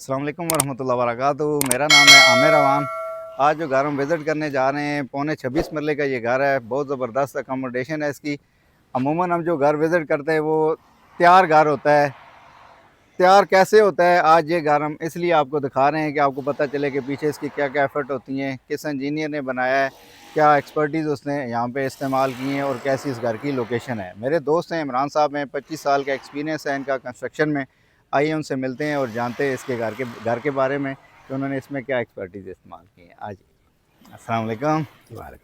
अस्सलाम वालेकुम वरहमतुल्लाहि वबरकातुहू। मेरा नाम है आमिर अवान। आज जो घर हम विज़िट करने जा रहे हैं, पौने 26 मरले का ये घर है। बहुत ज़बरदस्त अकोमोडेशन है इसकी। अमूमन हम जो घर विज़िट करते हैं वो तैयार घर होता है। तैयार कैसे होता है, आज ये घर हम इसलिए आपको दिखा रहे हैं कि आपको पता चले कि पीछे इसकी क्या क्या एफ़र्ट होती हैं, किस इंजीनियर ने बनाया है, क्या एक्सपर्टीज़ उसने यहाँ पे इस्तेमाल की है और कैसी इस घर की लोकेशन है। मेरे दोस्त हैं, इमरान साहब हैं, 25 साल का एक्सपीरियंस है इनका कंस्ट्रक्शन में। आइए उनसे मिलते हैं और जानते हैं इसके घर के बारे में कि उन्होंने इसमें क्या एक्सपर्टीज़ इस्तेमाल की है। आज अस्सलाम वालेकुम।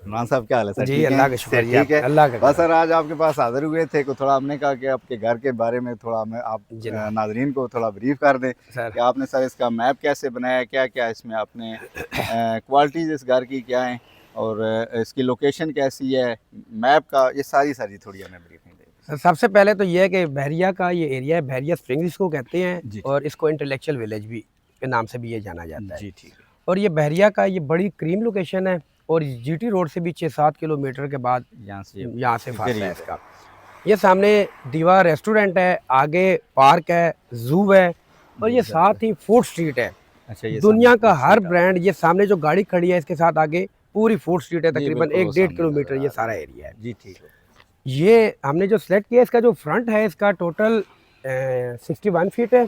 इमरान साहब, क्या हाल है सर? जी, ठीक अल्लाह है, का शुक्र। ठीक है। अल्लाह का बस करम। सर, आज आपके पास हाज़िर हुए थे को थोड़ा हमने कहा कि आपके घर के बारे में थोड़ा हमें आप जनाब नाज़रीन को थोड़ा ब्रीफ कर दें सर, कि आपने सर इसका मैप कैसे बनाया है, क्या क्या इसमें आपने क्वालिटीज़ इस घर की क्या हैं और इसकी लोकेशन कैसी है, मैप का ये सारी थोड़ी हमें ब्रीफिंग दें। सबसे पहले तो ये है कि बहरिया का ये एरिया है, बहरिया स्प्रिंग्स इसको कहते हैं जी और इसको इंटेलेक्चुअल विलेज भी के नाम से भी ये जाना जाता है। जी, ठीक है। और ये बहरिया का ये बड़ी क्रीम लोकेशन है और जीटी रोड से भी 6-7 किलोमीटर के बाद यहाँ यहाँ से फासला करीब है है। इसका। ये सामने दीवा रेस्टोरेंट है, आगे पार्क है, जू है और ये साथ ही फूड स्ट्रीट है। अच्छा, ये दुनिया सामने का फूड हर स्ट्रीट ब्रांड, ये सामने जो गाड़ी खड़ी है इसके साथ आगे पूरी फूड स्ट्रीट है, जी, तकरीबन बिल्कुल वो 1-1.5 सामने किलोमीटर नज़र आ ये रहा सारा है। एरिया है। जी, ठीक है। ये हमने जो सिलेक्ट किया इसका जो फ्रंट है इसका टोटल 61 फीट है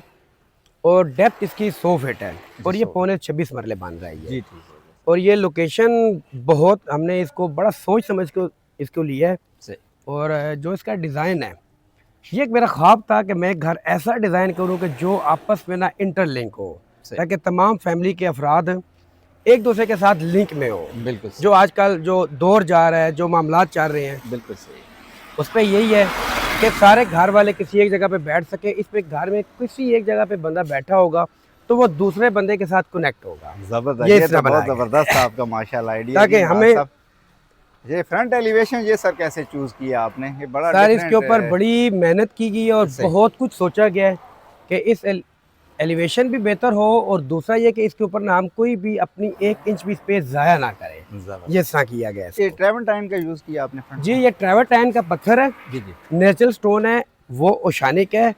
और डेप्थ इसकी 100 फीट है और ये 100 पौने 26 मरले बन रहा है जी, ये। ठीक है। और ये लोकेशन बहुत हमने इसको बड़ा सोच समझ के इसको लिया है। सही। और जो इसका डिज़ाइन है, ये एक मेरा ख्वाब था कि मैं एक घर ऐसा डिज़ाइन करूँ कि जो आपस में ना इंटरलिंक हो, सही। ताकि तमाम फैमिली के अफराद एक दूसरे के साथ लिंक में हो। बिल्कुल सही। जो आजकल जो दौर जा रहा है, जो मामलात चल रहे हैं, बिल्कुल सही। उस पर यही है कि सारे घर वाले किसी एक जगह पे बैठ सके। इस पे घर में किसी एक जगह पे बंदा बैठा होगा तो वो दूसरे बंदे के साथ कनेक्ट होगा। ज़बरदस्त, ये ये तो इसने बहुत बनाया है। ज़बरदस्त था आपका माशाल्लाह आइडिया ताकि जी इमरान हमें साहब। ये फ्रंट एलिवेशन ये सर कैसे चूज़ किया आपने? ये बड़ा सर इसके डिफरेंट ऊपर बड़ी मेहनत की गई है और सही। बहुत कुछ सोचा गया है कि इस एलिवेशन भी बेहतर हो और दूसरा ये कि इसके ऊपर ना हम कोई भी अपनी 1 इंच भी स्पेस ज़ाया ना करें। ज़बरदस्त। ये इस किया गया है ये इसको। ट्रेवंटाइन का यूज़ किया आपने फ्रंट जी, में? ये ट्रेवर्टाइन का पत्थर है, जी, जी। नेचुरल स्टोन है, वो ओशानिक है।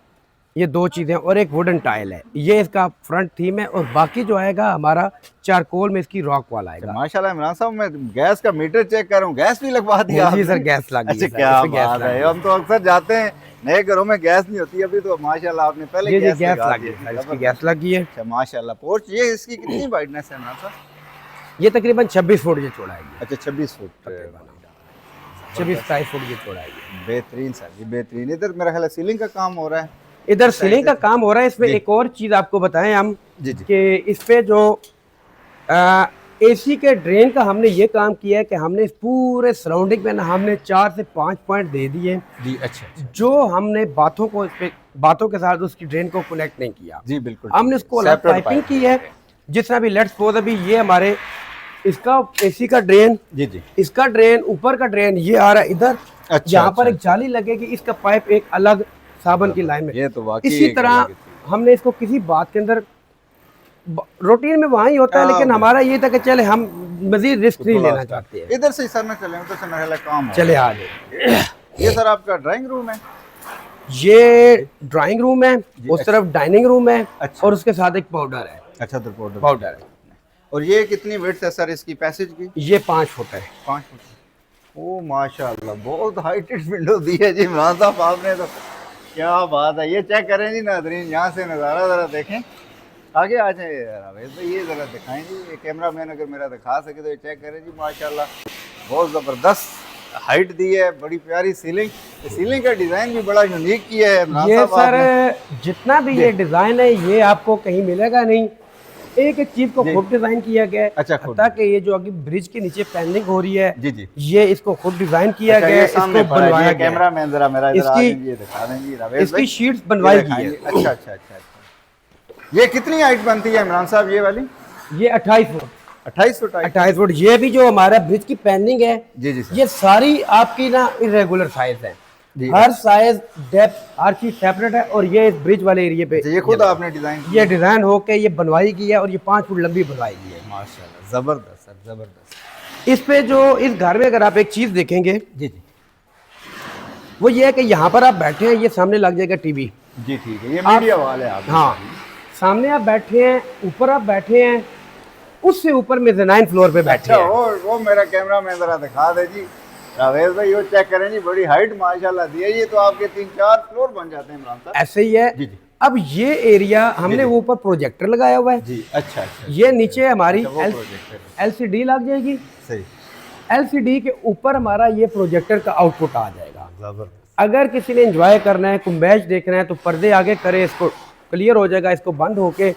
ये 2 चीज़ें और एक वुडन टाइल है। ये इसका फ्रंट थीम है और बाकी जो आएगा हमारा चारकोल में इसकी रॉक वाला अच्छा, आएगा। माशाल्लाह इमरान साहब, मैं गैस का मीटर चेक कर रहा हूँ, गैस भी लगवा दिया जी आपने? सर, गैस लगी अच्छा, है सर, क्या इसमें गैस बात लगी है। है। हम तो अक्सर जाते हैं नए घरों में गैस नहीं होती, अभी तो माशाल्लाह आपने पहले जी, गैस गैस लगा लगी दी है सर, है। इसकी ज़बरदस्त। गैस लगी है। अच्छा माशाल्लाह। पोर्च ये इसकी कितनी वाइडनेस है इमरान साहब? ये तकरीबन 26 फुट ये चौड़ा है। अच्छा, 26 फुट। 26-27 फुट ये चौड़ा है। बेहतरीन सर जी, बेहतरीन। इधर मेरा ख्याल है सीलिंग का काम हो रहा है। इधर सीलिंग का काम हो रहा है। इसमें जी। एक और चीज़ आपको बताएं हम जी, जी। कि इस पे जो एसी के ड्रेन का हमने ये काम किया है कि हमने इस पूरे सराउंडिंग में ना हमने 4 से 5 पॉइंट दे दिए, जी, अच्छा, अच्छा। जो हमने बातों को इस पे बातों के साथ उसकी ड्रेन को कनेक्ट नहीं किया। जी, बिल्कुल हमने ठीक है। उसको अलग सेपरेट पाइपिंग पाइप की दे है। रहे हैं। जितना भी लेट्स सपोज अभी ये हमारे इसका एसी का ड्रेन, जी, जी। इसका ड्रेन, ऊपर का ड्रेन ये आ रहा है इधर। अच्छा, यहाँ पर अच्छा, एक जाली लगेगी, इसका पाइप एक अलग साबन की लाइन में। ये तो वाकई इसी एक तरह अलग चीज़ है। हमने इसको किसी बात के अंदर रूटीन में वहाँ ही होता है, क्या लेकिन बात। हमारा ये था कि चले हम मजीद रिस्क नहीं थोड़ा लेना सा चाहते हैं। इधर से सर ना चले, उधर से मेरा ख्याल है काम हो चले रहा आ जाए। है। ये सर आपका ड्राइंग रूम है? ये ड्राइंग रूम है, जी, उस अच्छा। तरफ डाइनिंग रूम है अच्छा। और उसके साथ एक पाउडर है। अच्छा, तो पाउडर पाउडर है। और ये कितनी विड्थ है सर इसकी पैसेज की? ये 5 फुट है। 5 फुट। ओ माशाल्लाह, बहुत हाइटेड विंडो दी है जी इमरान साहब आपने तो। क्या बात है। ये चेक करें जी नाज़रीन, यहाँ से नज़ारा ज़रा देखें। आगे आ जाए यार, तो ये ज़रा दिखाएं जी, ये कैमरा मैन अगर मेरा दिखा सके तो ये चेक करें जी माशाल्लाह, बहुत ज़बरदस्त हाइट दी है, बड़ी प्यारी सीलिंग। सीलिंग का डिज़ाइन भी बड़ा यूनिक किया है इमरान ये साहब आपने। सर जितना भी ये डिज़ाइन है ये आपको कहीं मिलेगा नहीं। एक एक चीज़ को जी। खुद डिज़ाइन किया गया है। अच्छा, खुद। ताकि ये जो अभी ब्रिज के नीचे पैनलिंग हो रही है, जी, जी। ये इसको खुद डिज़ाइन किया अच्छा, गया ये है, सामने इसको पड़ा है। बनवाया ये गया है। कैमरा मैन ज़रा मेरा इधर आ इसकी- जाइए, ये दिखा दें जी रावेश इसकी भाई। शीट्स बनवाई ये गई दिखाएंगे। है। अच्छा, अच्छा, अच्छा, अच्छा। ये कितनी हाइट बनती है इमरान साहब ये वाली? ये 28 फुट। 28 foot height. 28 फुट। ये भी जो हमारा ब्रिज की पैनलिंग है, जी, जी सर। ये सारी आपकी ना इरेगुलर साइज है। जी, हर साइज, डेप्थ, हर चीज सेपरेट है। और ये इस ब्रिज वाले एरिया पे अच्छा, ये खुद आपने डिज़ाइन ये डिजाइन होके ये बनवाई गई है और ये 5 फुट लंबी बनवाई गई है। माशाल्लाह, ज़बरदस्त सर, ज़बरदस्त। इस पे जो इस घर में अगर आप एक चीज देखेंगे, जी, जी। वो ये है कि यहाँ पर आप बैठे हैं, ये सामने लग जाएगा टीवी। जी, ठीक है। ये मीडिया वाले आप। हाँ, सामने आप बैठे हैं, ऊपर आप बैठे हैं, उससे ऊपर मेज़नाइन फ्लोर पे बैठे अच्छा, हैं। वो मेरा कैमरा मैन जरा दिखा दे जी। रावेश भाई वो चेक करें जी, बड़ी हाइट माशाल्लाह दी है। ये तो आपके 3-4 फ्लोर बन जाते हैं इमरान साहब। ऐसे ही है। जी जी अब ये एरिया हमने वो ऊपर प्रोजेक्टर लगाया हुआ है। जी। अच्छा अच्छा। ये नीचे हमारी अच्छा, वो प्रोजेक्ट है। LCD लग जाएगी। सही। LCD के ऊपर हमारा ये प्रोजेक्टर का आउटपुट आ जाएगा। जबरदस्त। अगर किसी ने एंजॉय करना है, कोई मैच देखना है, तो पर्दे आगे करे, इसको क्लियर हो जाएगा। इसको बंद होके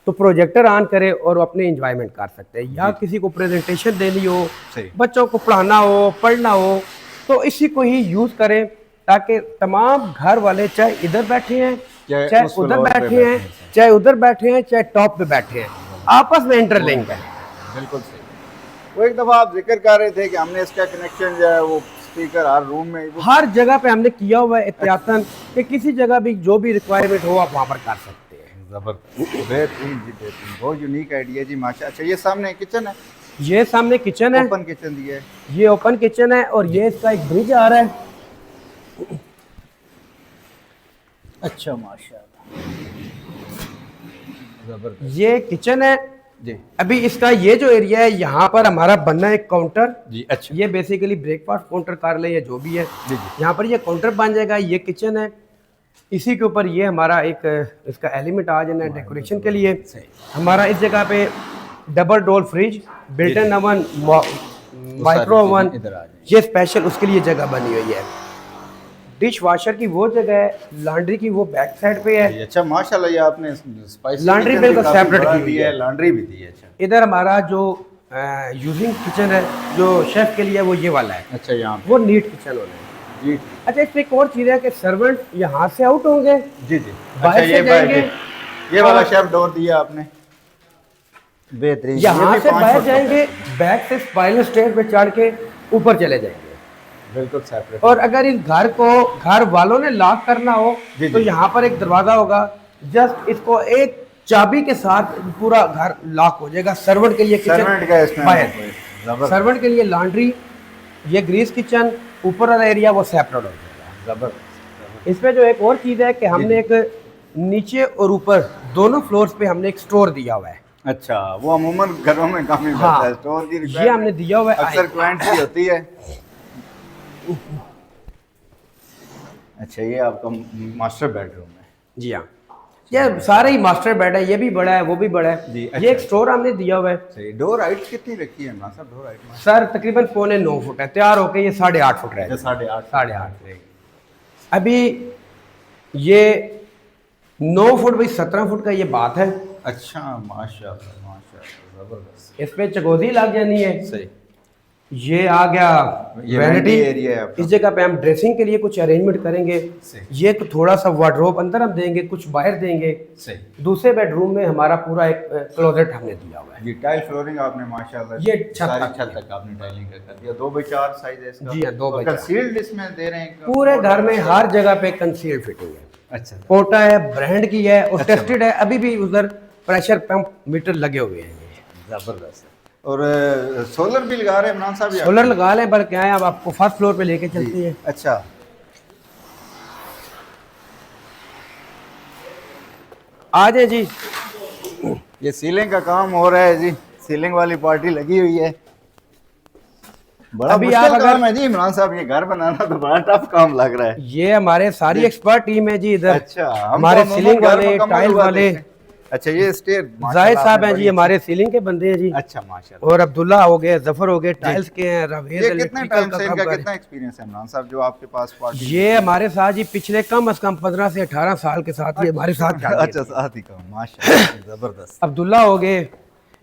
तो प्रोजेक्टर ऑन करे और अपने एंजॉयमेंट कर सकते हैं। या किसी को प्रेजेंटेशन देनी हो, सही। बच्चों को पढ़ाना हो, पढ़ना हो, तो इसी को ही यूज़ करें, ताकि तमाम घर वाले चाहे इधर बैठे हैं, चाहे उस उधर फ्लोर पे बैठे हैं, चाहे उधर बैठे हैं, चाहे टॉप पे बैठे हैं, आपस में इंटरलिंक है। बिल्कुल सही। वो एक दफ़ा आप जिक्र कर रहे थे कि हमने इसका कनेक्शन जो है वो स्पीकर हर रूम में हर जगह पे हमने किया हुआ है एहतियातन, कि किसी जगह भी जो भी रिक्वायरमेंट हो आप वहाँ पर कर सकते हैं। जबरदस्त, बेहतरीन जी, बेहतरीन, बहुत यूनिक आइडिया जी माशा। अच्छा, ये सामने किचन है, ये सामने किचन है, ओपन किचन दिया है। ये ओपन किचन है और ये इसका एक ब्रिज आ रहा है। अच्छा माशाल्लाह, जबरदस्त ये किचन है जी अभी। इसका ये जो एरिया है, यहाँ पर हमारा बनना है एक काउंटर जी। अच्छा ये बेसिकली ब्रेकफास्ट काउंटर कर ले या जो भी है, जी जी। यहाँ पर ये काउंटर बन जाएगा। ये किचन है, इसी के ऊपर ये हमारा एक इसका एलिमेंट आ जाना है डेकोरेशन के लिए। हमारा इस जगह पे double door fridge, built-in oven, micro oven, इधर आ जाए। ये स्पेशल उसके लिए जगह बनी हुई है। डिश वॉशर की वो जगह है, लॉन्ड्री की वो बैक साइड पे है। अच्छा माशाल्लाह, ये आपने स्पाइसी लॉन्ड्री किचन बिल्कुल भी काफी सेपरेट बड़ा की हुई दिया है। है, लॉन्ड्री भी दी है। अच्छा इधर हमारा जो यूजिंग किचन है, जो शेफ के लिए, वो ये वाला है। अच्छा, यहाँ पे वो नीट किचन होना है जी अच्छा। इसमें एक और चीज़ है कि सर्वेंट यहाँ से आउट होंगे, जी जी। अच्छा, बाहर से जाएंगे, ये वाला शेफ डोर दिया आपने, बेहतरीन। यहाँ ये भी से 5 बाहर फुट का जाएंगे, है। बैक से स्पाइरल स्टेयर पे चढ़ के ऊपर चले जाएंगे। बिल्कुल सेपरेट। और अगर इस घर को घर वालों ने लॉक करना हो जी, तो जी। यहाँ पर एक दरवाजा होगा, जस्ट इसको एक चाबी के साथ पूरा घर लॉक हो जाएगा। सर्वेंट के लिए सर्वेंट का इसमें बाहर, जबरदस्त सर्वेंट के लिए लॉन्ड्री, ये ग्रीस किचन, ऊपर वाला एरिया वो सेपरेट हो जाएगा। जबरदस्त। इसमें जो एक और चीज़ है कि हमने एक नीचे और ऊपर दोनों फ्लोर्स पे हमने एक स्टोर दिया हुआ है। अच्छा, वो अमूमन घरों में काफी हाँ, बनता है स्टोर की ये हमने दिया हुआ है। अक्सर क्लाइंट की होती है। अच्छा, ये आपका मास्टर बेडरूम है। जी हाँ, ये सारे ही मास्टर बेड है, ये भी बड़ा है, वो भी बड़ा है। जी, ये अच्छा। एक स्टोर हमने दिया हुआ है। सही। डोर हाइट कितनी रखी है ना सर? डोर हाइट में सर तकरीबन 9.25 फुट है, तैयार होके ये 8.5 फुट रहेगा। 8.5 8.5 अभी ये 9 फुट भाई 17 फुट का ये बात है। अच्छा माशाल्लाह माशाल्लाह, जबरदस्त। इस पे चगोदी लग जानी है। सही। ये आ गया ये वैनिटी vanity area है आपका। इस जगह पे हम ड्रेसिंग के लिए कुछ अरेंजमेंट करेंगे। सही। ये एक थोड़ा सा वार्डरोब अंदर हम देंगे, कुछ बाहर देंगे। सही। दूसरे बेडरूम में हमारा पूरा एक क्लोजेट हमने दिया हुआ है। ये टाइल फ्लोरिंग आपने माशाल्लाह, ये छत सारी तक छत तक आपने टाइलिंग कर दिया। 2x4 साइज है इसका। जी हाँ, 2x4 कंसील्ड इसमें दे रहे हैं पूरे घर में हर जगह पे कंसील्ड फिटिंग है। अच्छा पोटा है, ब्रांड की है और अच्छा। टेस्टेड है। अभी भी उधर प्रेशर पंप मीटर लगे हुए हैं। जबरदस्त। और सोलर भी लगा रहे हैं इमरान साहब? सोलर लगा लें, बल्कि आए अब आपको फर्स्ट फ्लोर पे लेके चलती है। अच्छा, आ जाए जी। ये सीलिंग का काम हो रहा है जी, सीलिंग वाली पार्टी लगी हुई है। बड़ा अभी मुश्किल आप अगर- काम है जी इमरान साहब, ये घर बनाना तो बड़ा टफ काम लग रहा है। ये हमारे सारी एक्सपर्ट टीम है जी इधर। अच्छा, हम हमारे तो सीलिंग घर वाले, मुकम्मल टाइल हुआ वाले। देखते हैं। अच्छा, ये स्टेयर जाहिद साहब हैं जी, हमारे सीलिंग के बंदे हैं जी। अच्छा माशाल्लाह। और अब्दुल्ला हो गए, जफर हो गए, टाइल्स के हैं, रवेज ये कितने इलेक्ट्रिकल टाइम का से काम इनका कर कितना एक्सपीरियंस है इमरान साहब जो आपके पास पार्टी? ये हमारे साथ जी पिछले कम से कम 15 से 18 साल के साथ ये हमारे साथ चल रही है। अच्छा, साथ ही काम, माशाल्लाह, जबरदस्त। अब्दुल्ला हो गए,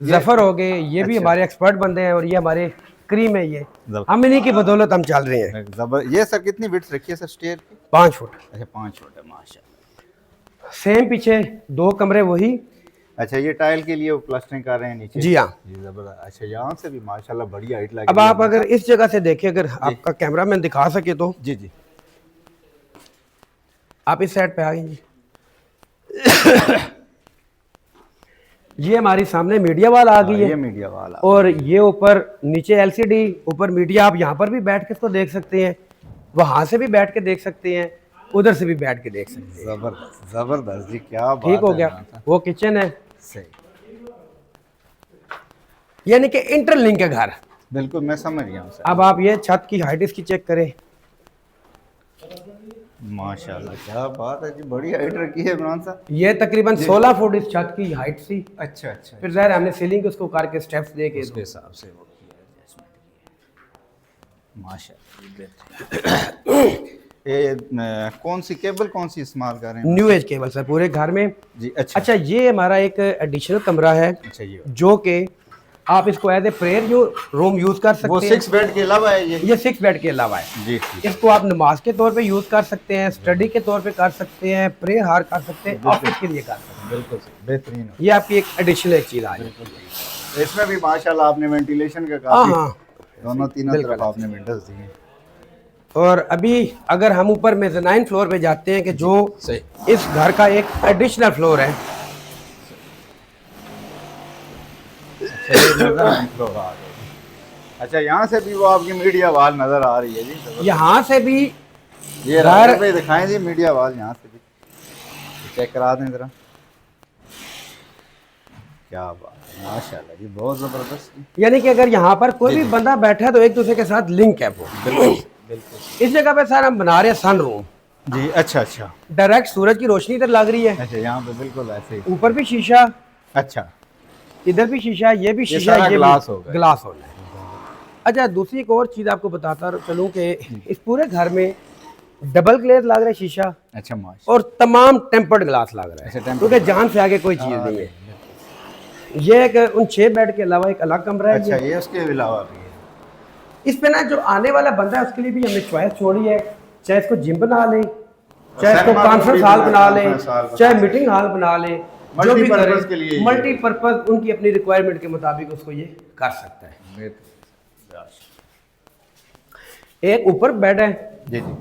जफर हो गए, ये भी अच्छा। हमारे एक्सपर्ट बंदे हैं और ये हमारे क्रीम है। ये जबरदस्त। हम इन्हीं की बदौलत हम चल रहे हैं। ये सर कितनी विड्थ रखी है सर स्टेयर की? 5 फुट अच्छा, 5 फुट है माशाल्लाह। सेम, पीछे 2 कमरे वही। अच्छा, ये टाइल के लिए वो प्लास्टरिंग कर रहे हैं नीचे? जी हाँ। जी जबरदस्त। अच्छा, यहाँ से भी माशाल्लाह बढ़िया हाइट लगी अब आप अगर इस जगह से देखें, अगर आपका कैमरा मैन दिखा सके तो जी जी। आप इस साइड पे आ गए जी। ये हमारी सामने मीडिया वाल आ गई ये है मीडिया वाला। और ये ऊपर नीचे LCD, ऊपर मीडिया। आप यहाँ पर भी बैठ के इसको देख सकते हैं, वहाँ से भी बैठ के देख सकते हैं। उधर से भी बैठ के देख सकते हैं। जबरदस्त जबरदस्त जी, क्या बात ठीक हो है गया, इमरान साहब। वो किचन है, सही, यानी कि इंटरलिंक है घर। बिल्कुल मैं समझ गया हूँ सर। अब आप ये छत की हाइट इसकी चेक करें, माशाल्लाह क्या बात है जी, बड़ी हाइट रखी है इमरान साहब। ये तकरीबन 16 फुट इस छत की हाइट थी। अच्छा अच्छा, फिर ज़ाहिर हमने सीलिंग उसको करके स्टेप्स दे के उसके हिसाब से वो किया एडजस्टमेंट किया। माशाल्लाह ये कौन सी केबल कौन सी इस्तेमाल कर रहे हैं? न्यू एज केबल सर पूरे घर में। जी अच्छा अच्छा, ये हमारा एक एडिशनल कमरा है अच्छा, ये जो कि आप इसको as a prayer room use कर वो सकते हैं। 6 बेड के अलावा है ये? ये 6 बेड के अलावा है। जी ठीक है। इसको आप नमाज के तौर पे यूज कर सकते हैं, स्टडी के तौर पे कर सकते हैं, प्रेयर हार कर सकते हैं, ऑफिस के लिए कर सकते हैं। बिल्कुल सही, बेहतरीन हो। ये आपकी एक एडिशनल एक चीज आ जाए। इसमें भी माशाल्लाह आपने वेंटिलेशन का हाँ काफी हाँ। दोनों तीनों बिल्कुल। तरफ आपने विंडोज दी हैं। और अभी अगर हम ऊपर मेज़नाइन फ्लोर पे जाते हैं कि जो सही, इस घर का एक एडिशनल फ्लोर है। अच्छा ये नजर आ गया। अच्छा यहाँ से भी वो आपकी मीडिया वाल नजर आ रही है जी, जबरदस्त। यहाँ से भी ये घर- राजा भाई दिखाएं जी मीडिया वाल यहाँ से भी चेक करा दें जरा। क्या बात है माशाल्लाह जी, बहुत जबरदस्त। यानी कि अगर यहाँ पर कोई भी बंदा बैठा है तो एक दूसरे के साथ लिंक है वो। बिल्कुल बिल्कुल। इस जगह पे सर हम बना रहे हैं सन रूम। जी अच्छा अच्छा डायरेक्ट सूरज की रोशनी इधर लग रही है, अच्छा, यहाँ पे बिल्कुल ऐसे ही। ऊपर भी शीशा, अच्छा इधर भी शीशा, ये भी शीशा, सारा ये ग्लास भी होगा। ग्लास होना है। अच्छा, दूसरी एक और चीज़ आपको बताता चलूँ कि इस पूरे घर में डबल ग्लेज लग रहा है शीशा, अच्छा माशा और तमाम टेम्पर्ड ग्लास लग रहा अच्छा, है, tempered क्योंकि जान से आगे कोई चीज़ नहीं है। ये एक उन 6 बेड के अलावा एक अलग कमरा है। अच्छा, ये उसके अलावा भी है। इस पे ना जो आने वाला बंदा है उसके लिए भी हमने चॉइस छोड़ी है, चाहे इसको जिम बना ले, चाहे इसको सिनेमा कॉन्फ्रेंस रूम हाल भी बना ले, कॉन्फ्रेंस हाल बना चाहे ले। मीटिंग हॉल बना ले, जो भी मल्टीपर्पज के करे लिए मल्टीपर्पज उनकी अपनी रिक्वायरमेंट के मुताबिक उसको ये कर सकता है। एक ऊपर बेड है। जी जी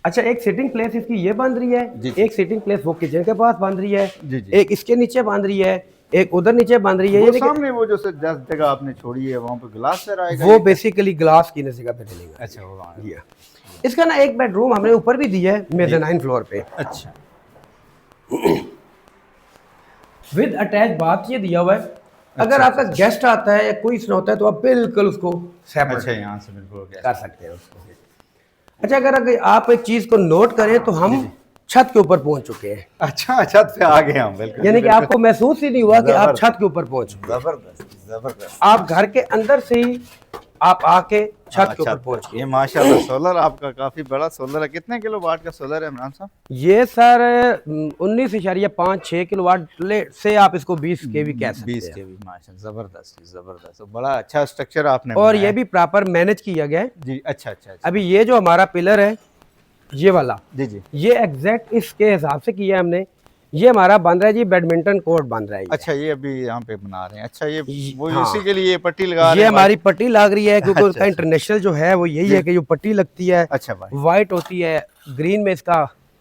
अच्छा, एक सिटिंग प्लेस इसकी ये बन रही है, जी। एक सिटिंग प्लेस वो किचन के पास बन रही है, जी जी। एक इसके नीचे बन रही है, एक उधर नीचे बन रही है। वो यानी कि सामने वो जो से 10 जगह आपने छोड़ी है वहाँ पे ग्लास से आएगा वो ये? बेसिकली ग्लास की जगह पे चलेगा। अच्छा वो वहाँ है। ये इसका ना एक बेडरूम हमने ऊपर भी दिया है मेज़नाइन फ्लोर पे, अच्छा विद अटैच बाथ ये दिया हुआ है। अगर आपका गेस्ट आता है या कोई इसमें होता है तो आप बिल्कुल उसको अच्छा, सेपरेट यहाँ से बिल्कुल हो गया। कर सकते हैं उसको। अच्छा, अगर आप एक चीज को नोट करें तो हम छत के ऊपर पहुंच चुके हैं, अच्छा छत पे आ गए हम, बिल्कुल यानी कि बिल्कुल। आपको महसूस ही नहीं हुआ कि आप जबरदस्त। छत के ऊपर पहुंच चुके हैं। जबरदस्त जबरदस्त। आप घर के अंदर से ही आप आके छत के ऊपर पहुंच गए। ये माशाल्लाह सोलर आपका काफी बड़ा सोलर है। कितने किलो वाट का सोलर है इमरान साहब? ये सर 19.56 किलोवाट से आप इसको 20 केवी कह सकते 20 हैं। के भी माशाल्लाह जबरदस्त जबरदस्त। तो बड़ा अच्छा स्ट्रक्चर आपने और बनाया ये भी प्रॉपर मैनेज किया गया है। जी। अच्छा अच्छा अच्छा। अभी ये जो हमारा पिलर है ये वाला, जी जी। ये एग्जैक्ट इसके हिसाब से किया है हमने। ये हमारा बन रहा है जी बैडमिंटन कोर्ट बन रहा है ये। अच्छा ये अभी यहाँ पे बना रहे हैं। अच्छा ये वो हाँ। इसी के लिए ये पट्टी लगा रहे ये हैं हमारी पट्टी लग रही है क्योंकि अच्छा, उसका अच्छा। इंटरनेशनल जो है वो यही है कि जो पट्टी लगती है अच्छा भाई, वाइट होती है, ग्रीन में इसका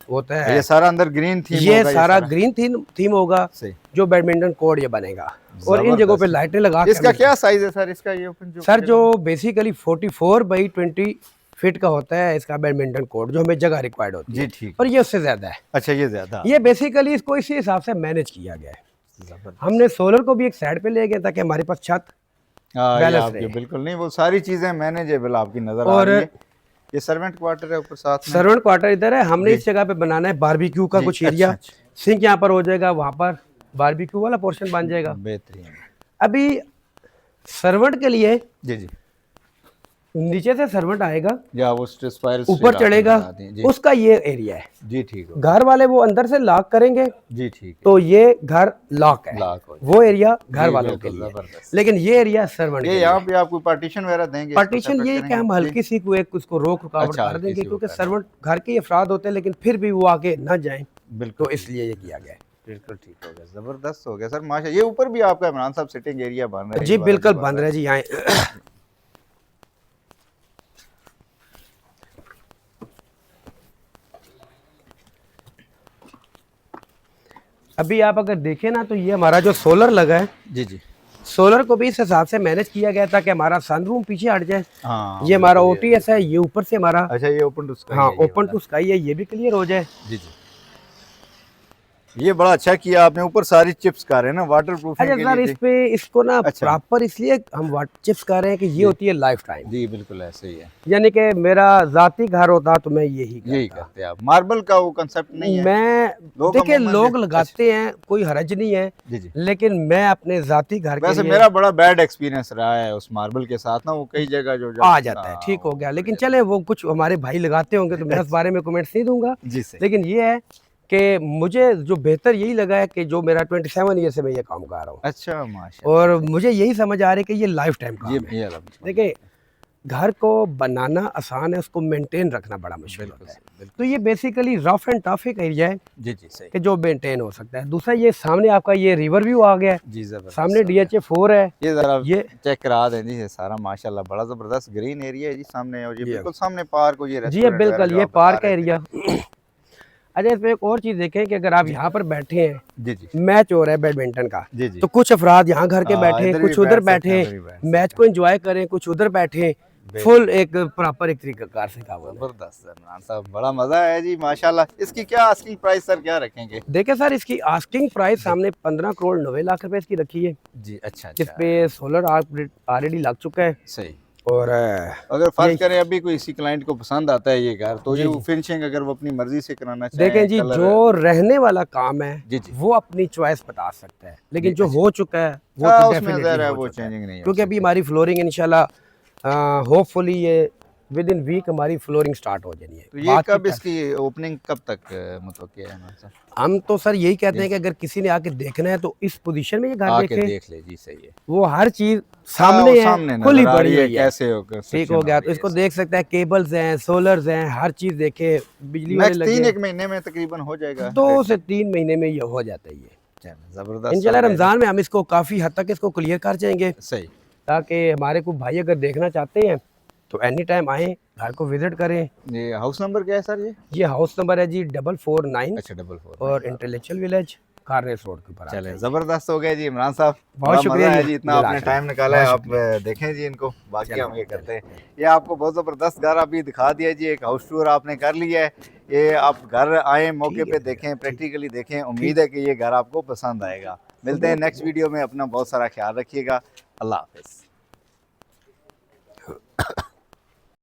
होता है। ये सारा अंदर ग्रीन थीम ये होगा, सारा ग्रीन थीम होगा सही। जो बैडमिंटन कोर्ट ये बनेगा। और इन जगहों पे जबरदस्त। लाइटें लगा के इसका हमने- क्या साइज है सर इसका? ये ओपन सर जो बेसिकली 44 बाई 20 फीट का होता है इसका बैडमिंटन कोर्ट, जो हमें जगह रिक्वायर्ड होती जी है। ठीक। और ये उससे ज्यादा है। अच्छा ये ज्यादा ये बेसिकली इसको इसी हिसाब से मैनेज किया गया है। जबरदस्त। हमने सोलर को भी एक साइड पे ले गए ताकि हमारे पास छत हाँ, ये बैलेंस आपके रहे। बिल्कुल नहीं, वो सारी चीजें मैनेजेबल आपकी नजर आ और रही है। ये सर्वेंट क्वार्टर है ऊपर साथ में। सर्वेंट क्वार्टर इधर है। हमने इस जगह पे बनाना है बारबेक्यू का जी, कुछ अच्छा, एरिया। अच्छा। सिंक यहाँ पर हो जाएगा, वहाँ पर बारबेक्यू वाला पोर्शन बन जाएगा। बेहतरीन। अभी सर्वेंट के लिए जी जी। नीचे से सर्वेंट आएगा, या वो स्पाइरल ऊपर चढ़ेगा, जी उसका ये एरिया है। जी ठीक हो। घर वाले वो अंदर से लॉक करेंगे जी ठीक है। तो ये घर लॉक है, लॉक हो वो एरिया घर जी, वालों के बिल्कुल, लिए। जबरदस्त। लेकिन ये एरिया सर्वेंट ये यहाँ पे आपको पार्टीशन वगैरह देंगे? पार्टीशन ये कि हम हल्की सी को एक उसको रोक रुकावट अच्छा, कर हल्की देंगे सी क्योंकि वो कर सर्वेंट घर के अफराद होते हैं लेकिन फिर भी वो आगे ना जाएं, बिल्कुल तो इसलिए ये किया गया है। बिल्कुल ठीक हो गया, जबरदस्त हो गया सर माशा। ये ऊपर भी आपका इमरान साहब सिटिंग एरिया बन रहा है? जी बिल्कुल बन रहा है जी। यहाँ अभी आप अगर देखें ना तो ये हमारा जो सोलर लगा है जी जी। सोलर को भी इस हिसाब से मैनेज किया गया था कि हमारा सनरूम पीछे हट जाए। हाँ ये हमारा OTS है, ये ऊपर से हमारा, अच्छा ये ओपन टू स्काई हाँ है ये ओपन वाला। टू स्काई है, ये भी क्लियर हो जाए। जी जी, ये बड़ा अच्छा किया आपने, ऊपर सारी चिप्स कर रहे हैं ना वाटर प्रूफिंग अच्छा के सर, लिए इस थी। पे इसको ना अच्छा। प्रॉपर इसलिए हम वाटर चिप्स कर रहे हैं कि ये होती है लाइफ टाइम। जी बिल्कुल ऐसे ही है, यानी कि मेरा जाती घर होता तो मैं यही यही करता। करते हैं आप। मार्बल का वो कंसेप्ट नहीं है, मैं लोग देखिए अमूमन लोग अच्छा। लगाते हैं, कोई हरज नहीं है, जी जी, लेकिन मैं अपने जाती घर के वैसे लिए मेरा बड़ा बैड एक्सपीरियंस रहा है उस मार्बल के साथ ना, वो कई जगह जो जब आ जाता है, हाँ, ठीक हो गया। वो लेकिन बढ़ चले वो कुछ हमारे भाई लगाते होंगे तो मैं उस बारे में कमेंट्स नहीं दूंगा। जाता। जी सही, लेकिन ये है कि मुझे जो बेहतर यही लगा है कि जो मेरा 27 ईयर से मैं ये काम कर रहा हूँ, अच्छा माशाल्लाह, और मुझे यही समझ आ रही है कि ये लाइफ टाइम काम है। ये अलहम्दुलिल्लाह, देखिए घर को बनाना आसान है, उसको मेंटेन रखना बड़ा मुश्किल बिल्कुल होता है। सही, बिल्कुल तो ये बेसिकली रफ एंड टफ एक एरिया है जी जी सही, कि जो मेंटेन हो सकता है। दूसरा ये सामने आपका ये रिवर व्यू आ गया है, जी जबरदस्त सामने हो गया। DHA 4 है। ये जरा ये चेक करा दें जी, ये सारा माशाल्लाह बड़ा जबरदस्त ग्रीन एरिया है जी सामने, और ये जी बिल्कुल सामने पार्क और ये जी है, रेस्टोरेंट वगैरह बिल्कुल जो ये आप बता पार्क का रहे थे। एरिया। अच्छा इसमें एक और चीज़ देखें कि अगर आप यहाँ पर बैठे हैं, जी जी मैच हो रहा है बैडमिंटन का, जी जी, तो कुछ अफराद यहाँ घर के बैठे, इधर भी कुछ उधर बैठ सकते हैं, बैठे, उधर भी बैठ मैच सकते को एंजॉय करें, कुछ उधर बैठे, फुल एक प्रॉपर एक तरीकाकार से काम होना है। जबरदस्त है इमरान साहब, बड़ा मजा आया जी माशाल्लाह। इसकी क्या आस्किंग प्राइस सर क्या रखेंगे? देखिए सर, इसकी आस्किंग प्राइस सामने 15 करोड़ 90 लाख रुपए इसकी रखी है, जी अच्छा जिस अच्छा, पे सोलर ऑलरेडी लग चुका है। सही। और अगर फर्ज ये करें अभी कोई इसी क्लाइंट को पसंद आता है ये घर, तो जी ये जी फिनिशिंग अगर वो अपनी मर्जी से कराना देखें चाहें, जी, कलर। जो रहने वाला काम है जी जी, वो अपनी चॉइस बता सकता है, लेकिन जी जो अच्छा, हो चुका है वो हाँ तो उसमें डेफिनेटली ज़रा है हो वो चुका है। चेंजिंग नहीं हो क्योंकि अभी सकती। हमारी फ्लोरिंग इंशाल्लाह होपफुली ये विद इन वीक हमारी फ्लोरिंग स्टार्ट हो जानी है। तो ये बाकी कब इसकी ओपनिंग कब तक मतलब क्या है इमरान साहब? हम तो सर यही कहते जी हैं कि अगर किसी ने आके देखना है तो इस पोजीशन में ये घर आके देखे, देख ले जी, सही है। वो हर चीज हाँ वो सामने है, सामने खुली नजर आ पड़ी रही है हुई है। कैसे हो ठीक construction हो हो गया, रही तो है इसको इसकी। देख सकता है, केबल्स हैं, सोलर्स हैं, हर चीज देखे, बिजली वाले नेक्स्ट लगे। 1 महीने में तकरीबन हो जाएगा 2 से 3 महीने में ये हो जाता है। ये जबरदस्त हो इंशाल्लाह गया जी। रमज़ान में हम इसको काफ़ी हद तक इसको क्लियर कर जाएंगे, सही, ताकि हमारे को भाई अगर देखना चाहते हैं तो एनी टाइम आएँ, घर को विजिट करें। ये हाउस नंबर क्या है सर ये? हाउस नंबर है जी 449 अच्छा 449। और इंटेलेक्चुअल विलेज कारनेस रोड के ऊपर आ चले जाइए। जबरदस्त हो गया जी इमरान साहब, बहुत बड़ा शुक्रिया मजा है जी, जी, इतना आपने जज़ाकल्लाह। टाइम निकाला है। बहुत आप शुक्रिया। देखें जी इनको, बाकी चलो, हम ये करते चलो। हैं। ये आपको बहुत जबरदस्त घर अभी दिखा दिया जी, एक हाउस टूर आपने कर लिया है। ये आप घर आए मौके ठीक पे है, देखें, ठीक। प्रैक्टिकली देखें, उम्मीद है कि ये घर आपको पसंद आएगा। मिलते हैं नेक्स्ट वीडियो में, अपना बहुत सारा ख्याल रखिएगा, अल्लाह हाफिज़।